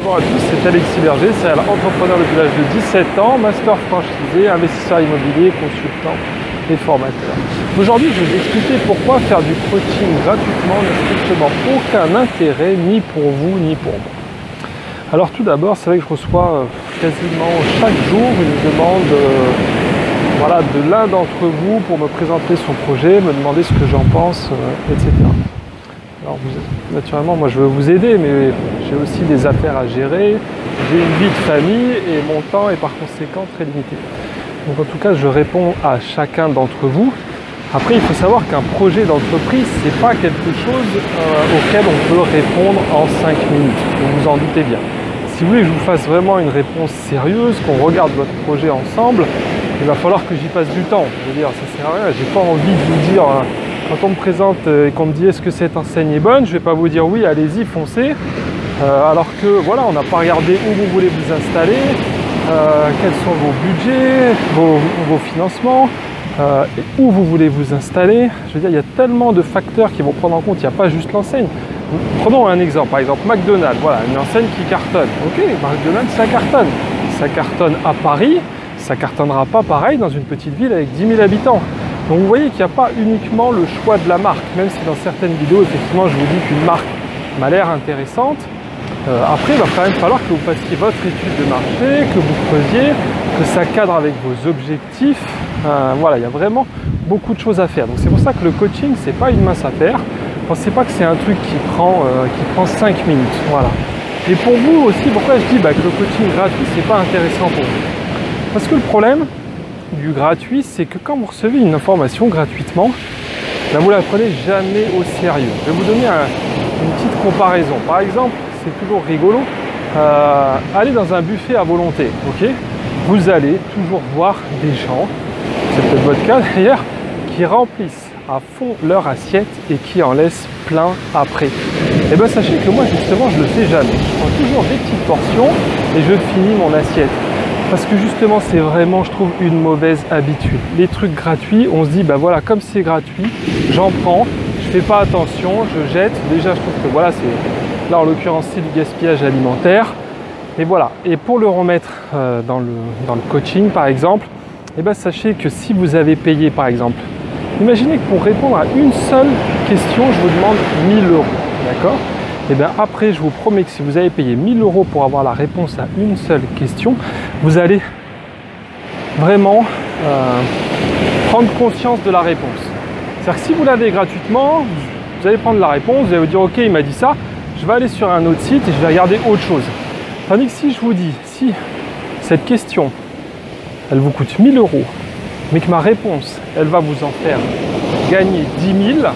bonjour à tous, c'est Alexis Berger, c'est entrepreneur depuis l'âge de 17 ans, master franchisé, investisseur immobilier, consultant et formateur. Aujourd'hui, je vais vous expliquer pourquoi faire du coaching gratuitement n'a strictement aucun intérêt, ni pour vous, ni pour moi. Alors tout d'abord, c'est vrai que je reçois quasiment chaque jour une demande de l'un d'entre vous pour me présenter son projet, me demander ce que j'en pense, etc. Alors naturellement, moi je veux vous aider, mais j'ai aussi des affaires à gérer, j'ai une vie de famille et mon temps est par conséquent très limité. Donc en tout cas, je réponds à chacun d'entre vous. Après, il faut savoir qu'un projet d'entreprise, c'est pas quelque chose auquel on peut répondre en 5 minutes, vous vous en doutez bien. Si vous voulez que je vous fasse vraiment une réponse sérieuse, qu'on regarde votre projet ensemble, il va falloir que j'y passe du temps. Je veux dire, ça sert à rien, j'ai pas envie de vous dire... Quand on me présente et qu'on me dit est-ce que cette enseigne est bonne, je ne vais pas vous dire oui, allez-y, foncez. Alors que voilà, on n'a pas regardé où vous voulez vous installer, quels sont vos budgets, vos financements, et où vous voulez vous installer. Je veux dire, il y a tellement de facteurs qui vont prendre en compte, il n'y a pas juste l'enseigne. Prenons un exemple, par exemple McDonald's, voilà, une enseigne qui cartonne. Ok, McDonald's, ça cartonne. Ça cartonne à Paris, ça ne cartonnera pas pareil dans une petite ville avec 10 000 habitants. Donc vous voyez qu'il n'y a pas uniquement le choix de la marque, même si dans certaines vidéos, effectivement, je vous dis qu'une marque m'a l'air intéressante. Après, il va quand même falloir que vous fassiez votre étude de marché, que vous creusiez, que ça cadre avec vos objectifs. Voilà, il y a vraiment beaucoup de choses à faire. Donc c'est pour ça que le coaching, c'est pas une mince affaire. Pensez pas que c'est un truc qui prend 5 minutes. Voilà. Et pour vous aussi, pourquoi je dis que le coaching gratuit, c'est pas intéressant pour vous? Parce que le problème du gratuit, c'est que quand vous recevez une information gratuitement, vous ne la prenez jamais au sérieux. Je vais vous donner une petite comparaison. Par exemple, c'est toujours rigolo, aller dans un buffet à volonté, ok? Vous allez toujours voir des gens, c'est peut-être votre cas d'ailleurs, qui remplissent à fond leur assiette et qui en laissent plein après. Et bien sachez que moi justement je ne le fais jamais. Je prends toujours des petites portions et je finis mon assiette. Parce que justement, c'est vraiment, je trouve, une mauvaise habitude. Les trucs gratuits, on se dit, voilà, comme c'est gratuit, j'en prends, je fais pas attention, je jette. Déjà, je trouve que voilà, c'est là en l'occurrence, c'est du gaspillage alimentaire. Et voilà. Et pour le remettre dans le coaching, par exemple, sachez que si vous avez payé, par exemple, imaginez que pour répondre à une seule question, je vous demande 1 000 €, d'accord ? Et bien après, je vous promets que si vous avez payé 1 000 € pour avoir la réponse à une seule question, vous allez vraiment prendre conscience de la réponse. C'est-à-dire que si vous l'avez gratuitement, vous allez prendre la réponse, vous allez vous dire ok, il m'a dit ça, je vais aller sur un autre site et je vais regarder autre chose. Tandis que si je vous dis, si cette question, elle vous coûte 1 000 €, mais que ma réponse, elle va vous en faire gagner 10 000,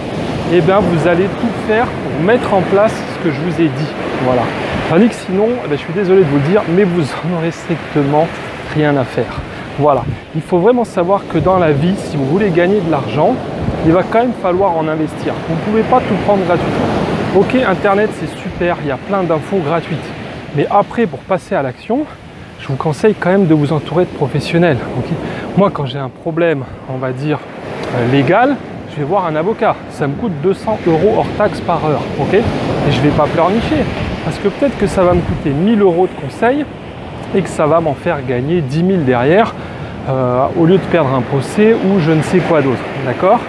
et bien vous allez tout faire pour mettre en place ce que je vous ai dit. Voilà. Tandis que sinon, je suis désolé de vous le dire, mais vous en aurez strictement rien à faire. Voilà. Il faut vraiment savoir que dans la vie, si vous voulez gagner de l'argent, il va quand même falloir en investir. Vous ne pouvez pas tout prendre gratuitement. Ok, Internet c'est super, il y a plein d'infos gratuites. Mais après, pour passer à l'action, je vous conseille quand même de vous entourer de professionnels. Okay. Moi, quand j'ai un problème, on va dire, légal, je vais voir un avocat, ça me coûte 200 € hors taxe par heure, ok? Et je ne vais pas pleurnicher, parce que peut-être que ça va me coûter 1 000 € de conseils et que ça va m'en faire gagner 10 000 derrière, au lieu de perdre un procès ou je ne sais quoi d'autre, d'accord?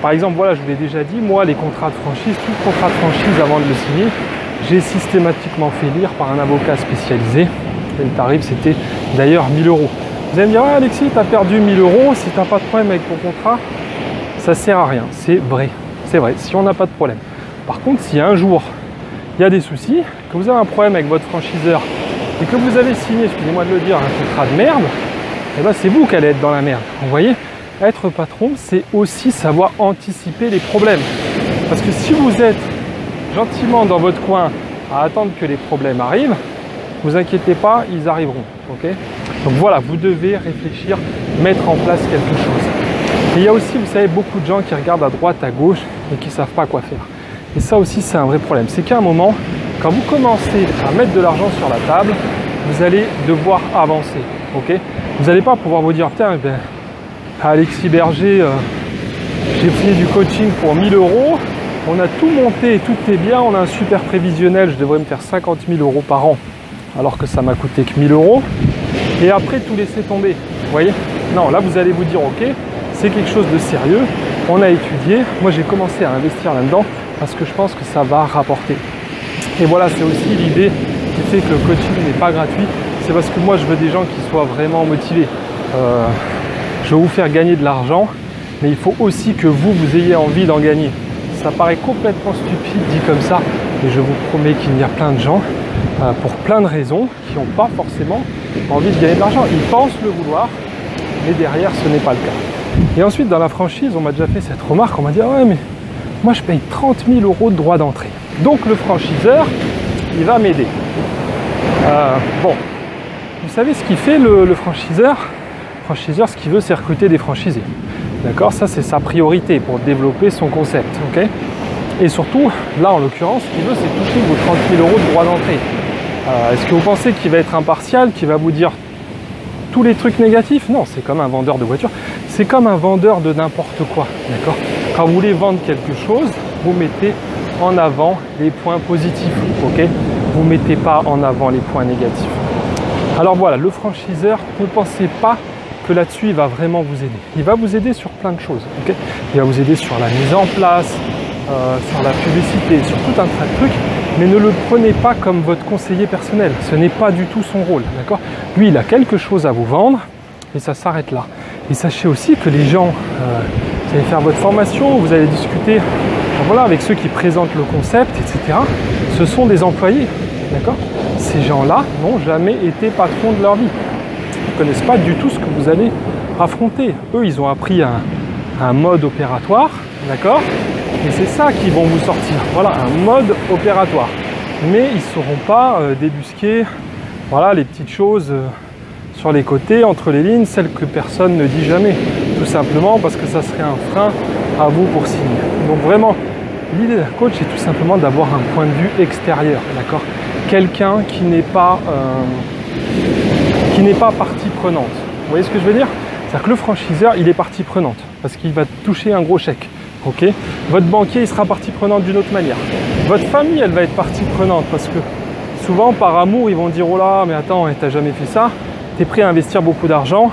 Par exemple, voilà, je vous l'ai déjà dit, moi, les contrats de franchise, tout contrat de franchise avant de le signer, j'ai systématiquement fait lire par un avocat spécialisé, et le tarif, c'était d'ailleurs 1 000 €. Vous allez me dire, ouais, Alexis, tu as perdu 1 000 € si tu n'as pas de problème avec ton contrat. Ça sert à rien, c'est vrai, si on n'a pas de problème. Par contre, si un jour il y a des soucis, que vous avez un problème avec votre franchiseur et que vous avez signé, excusez-moi de le dire, un contrat de merde, c'est vous qui allez être dans la merde. Vous voyez, être patron, c'est aussi savoir anticiper les problèmes. Parce que si vous êtes gentiment dans votre coin à attendre que les problèmes arrivent, ne vous inquiétez pas, ils arriveront. Okay. Donc voilà, vous devez réfléchir, mettre en place quelque chose. Et il y a aussi, vous savez, beaucoup de gens qui regardent à droite, à gauche et qui ne savent pas quoi faire. Et ça aussi, c'est un vrai problème. C'est qu'à un moment, quand vous commencez à mettre de l'argent sur la table, vous allez devoir avancer. Okay, vous n'allez pas pouvoir vous dire, tiens, Alexis Berger, j'ai fait du coaching pour 1 000 €, on a tout monté, tout est bien, on a un super prévisionnel, je devrais me faire 50 000 € par an alors que ça m'a coûté que 1000 €, et après tout laisser tomber. Vous voyez? Non, là vous allez vous dire ok, c'est quelque chose de sérieux, on a étudié, moi j'ai commencé à investir là-dedans parce que je pense que ça va rapporter. Et voilà, c'est aussi l'idée qui fait que le coaching n'est pas gratuit, c'est parce que moi je veux des gens qui soient vraiment motivés. Je veux vous faire gagner de l'argent, mais il faut aussi que vous ayez envie d'en gagner. Ça paraît complètement stupide dit comme ça, mais je vous promets qu'il y a plein de gens, pour plein de raisons, qui n'ont pas forcément envie de gagner de l'argent. Ils pensent le vouloir, mais derrière ce n'est pas le cas. Et ensuite dans la franchise, on m'a déjà fait cette remarque, on m'a dit ah ouais mais moi je paye 30 000 € de droit d'entrée. Donc le franchiseur, il va m'aider. Bon, vous savez ce qu'il fait le franchiseur? Le franchiseur, ce qu'il veut, c'est recruter des franchisés. D'accord? Ça, c'est sa priorité pour développer son concept. Okay? Et surtout, là, en l'occurrence, ce qu'il veut, c'est toucher vos 30 000 € de droit d'entrée. Est-ce que vous pensez qu'il va être impartial, qu'il va vous dire tous les trucs négatifs? Non, c'est comme un vendeur de voiture. C'est comme un vendeur de n'importe quoi. D'accord? Quand vous voulez vendre quelque chose, vous mettez en avant les points positifs. Ok? Vous ne mettez pas en avant les points négatifs. Alors voilà, le franchiseur, ne pensez pas que là-dessus, il va vraiment vous aider. Il va vous aider sur plein de choses. Okay? Il va vous aider sur la mise en place, sur la publicité, sur tout un tas de trucs, mais ne le prenez pas comme votre conseiller personnel. Ce n'est pas du tout son rôle. D'accord? Lui, il a quelque chose à vous vendre et ça s'arrête là. Et sachez aussi que les gens, vous allez faire votre formation, vous allez discuter voilà, avec ceux qui présentent le concept, etc. Ce sont des employés. D'accord? Ces gens-là n'ont jamais été patrons de leur vie. Ils ne connaissent pas du tout ce que vous allez affronter. Eux, ils ont appris un mode opératoire, d'accord? Et c'est ça qu'ils vont vous sortir. Voilà, un mode opératoire. Mais ils ne sauront pas débusquer voilà, les petites choses sur les côtés, entre les lignes, celles que personne ne dit jamais. Tout simplement parce que ça serait un frein à vous pour signer. Donc vraiment, l'idée d'un coach est tout simplement d'avoir un point de vue extérieur, d'accord? Quelqu'un qui n'est pas partie prenante. Vous voyez ce que je veux dire? C'est-à-dire que le franchiseur, il est partie prenante parce qu'il va toucher un gros chèque. Okay? Votre banquier, il sera partie prenante d'une autre manière. Votre famille, elle va être partie prenante parce que souvent, par amour, ils vont dire « Oh là, mais attends, t'as jamais fait ça, t'es prêt à investir beaucoup d'argent.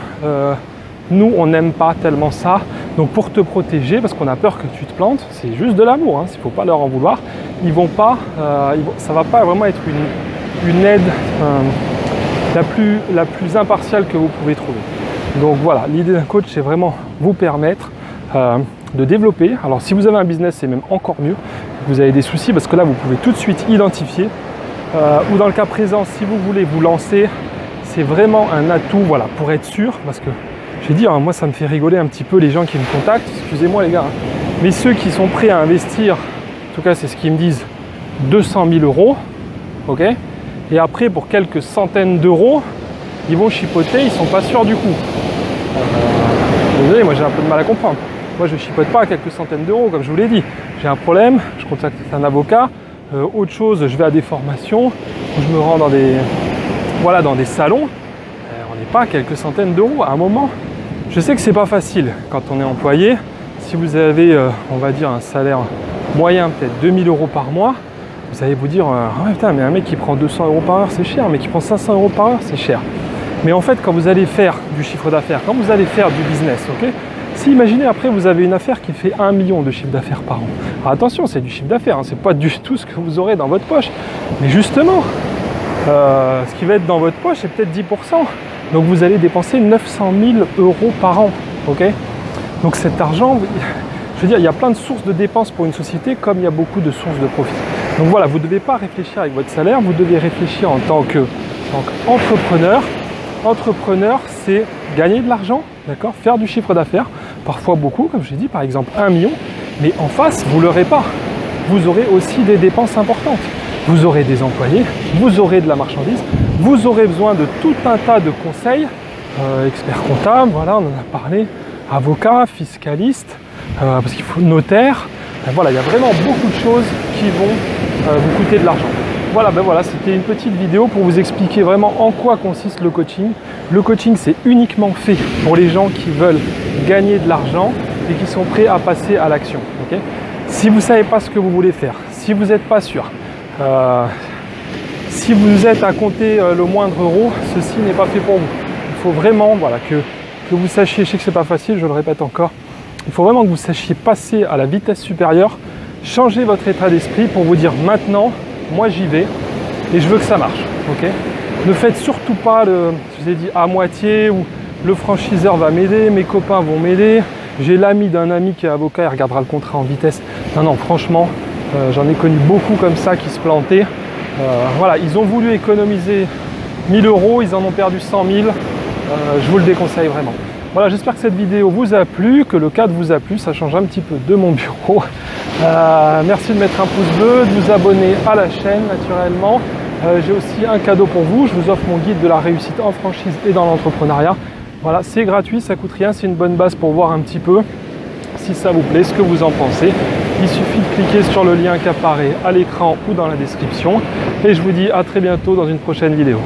Nous, on n'aime pas tellement ça. Donc pour te protéger, parce qu'on a peur que tu te plantes, c'est juste de l'amour, hein, il ne faut pas leur en vouloir. Ils vont pas, ça ne va pas vraiment être une aide la plus impartiale que vous pouvez trouver. Donc voilà, l'idée d'un coach, c'est vraiment vous permettre de développer. Alors si vous avez un business, c'est même encore mieux. Vous avez des soucis, parce que là, vous pouvez tout de suite identifier. Ou dans le cas présent, si vous voulez vous lancer, c'est vraiment un atout, voilà, pour être sûr, parce que j'ai dit, hein, moi ça me fait rigoler un petit peu les gens qui me contactent, excusez-moi les gars, hein, mais ceux qui sont prêts à investir, en tout cas c'est ce qu'ils me disent, 200 000 €, ok, et après pour quelques centaines d'euros, ils vont chipoter, ils sont pas sûrs du coup. Désolé, moi j'ai un peu de mal à comprendre. Moi je chipote pas à quelques centaines d'euros, comme je vous l'ai dit. J'ai un problème, je contacte un avocat, autre chose, je vais à des formations, où je me rends dans des salons, on n'est pas à quelques centaines d'euros à un moment. Je sais que c'est pas facile quand on est employé. Si vous avez, on va dire, un salaire moyen, peut-être 2000 € par mois, vous allez vous dire, ah putain, mais un mec qui prend 200 € par heure, c'est cher, mais qui prend 500 € par heure, c'est cher. Mais en fait, quand vous allez faire du chiffre d'affaires, quand vous allez faire du business, ok, si imaginez après vous avez une affaire qui fait 1 million de chiffre d'affaires par an. Alors attention, c'est du chiffre d'affaires, hein, c'est pas du tout ce que vous aurez dans votre poche. Mais justement, ce qui va être dans votre poche, c'est peut-être 10%. Donc vous allez dépenser 900 000 € par an. Okay, donc cet argent, je veux dire, il y a plein de sources de dépenses pour une société comme il y a beaucoup de sources de profit. Donc voilà, vous ne devez pas réfléchir avec votre salaire, vous devez réfléchir en tant qu'entrepreneur. Entrepreneur, c'est gagner de l'argent, d'accord, faire du chiffre d'affaires, parfois beaucoup, comme je l'ai dit, par exemple 1 million, mais en face, vous ne l'aurez pas. Vous aurez aussi des dépenses importantes. Vous aurez des employés, vous aurez de la marchandise, vous aurez besoin de tout un tas de conseils, experts comptables, voilà, on en a parlé, avocats, fiscalistes, parce qu'il faut notaire. Voilà, il y a vraiment beaucoup de choses qui vont vous coûter de l'argent. Voilà, ben voilà, c'était une petite vidéo pour vous expliquer vraiment en quoi consiste le coaching. Le coaching, c'est uniquement fait pour les gens qui veulent gagner de l'argent et qui sont prêts à passer à l'action. Okay, si vous ne savez pas ce que vous voulez faire, si vous n'êtes pas sûr, Si vous êtes à compter le moindre euro, ceci n'est pas fait pour vous. Il faut vraiment voilà, que vous sachiez, je sais que c'est pas facile, je le répète encore, il faut vraiment que vous sachiez passer à la vitesse supérieure, changer votre état d'esprit pour vous dire maintenant, moi j'y vais et je veux que ça marche. Okay, ne faites surtout pas le, je vous ai dit, à moitié ou le franchiseur va m'aider, mes copains vont m'aider, j'ai l'ami d'un ami qui est avocat, il regardera le contrat en vitesse. Non, non, franchement, j'en ai connu beaucoup comme ça qui se plantaient. Voilà, ils ont voulu économiser 1000 euros, ils en ont perdu 100 000. Je vous le déconseille vraiment. Voilà, j'espère que cette vidéo vous a plu, que le cadre vous a plu, ça change un petit peu de mon bureau. Merci de mettre un pouce bleu, de vous abonner à la chaîne naturellement. J'ai aussi un cadeau pour vous, je vous offre mon guide de la réussite en franchise et dans l'entrepreneuriat. Voilà, c'est gratuit, ça coûte rien, c'est une bonne base pour voir un petit peu si ça vous plaît, ce que vous en pensez. Il suffit de cliquer sur le lien qui apparaît à l'écran ou dans la description. Et je vous dis à très bientôt dans une prochaine vidéo.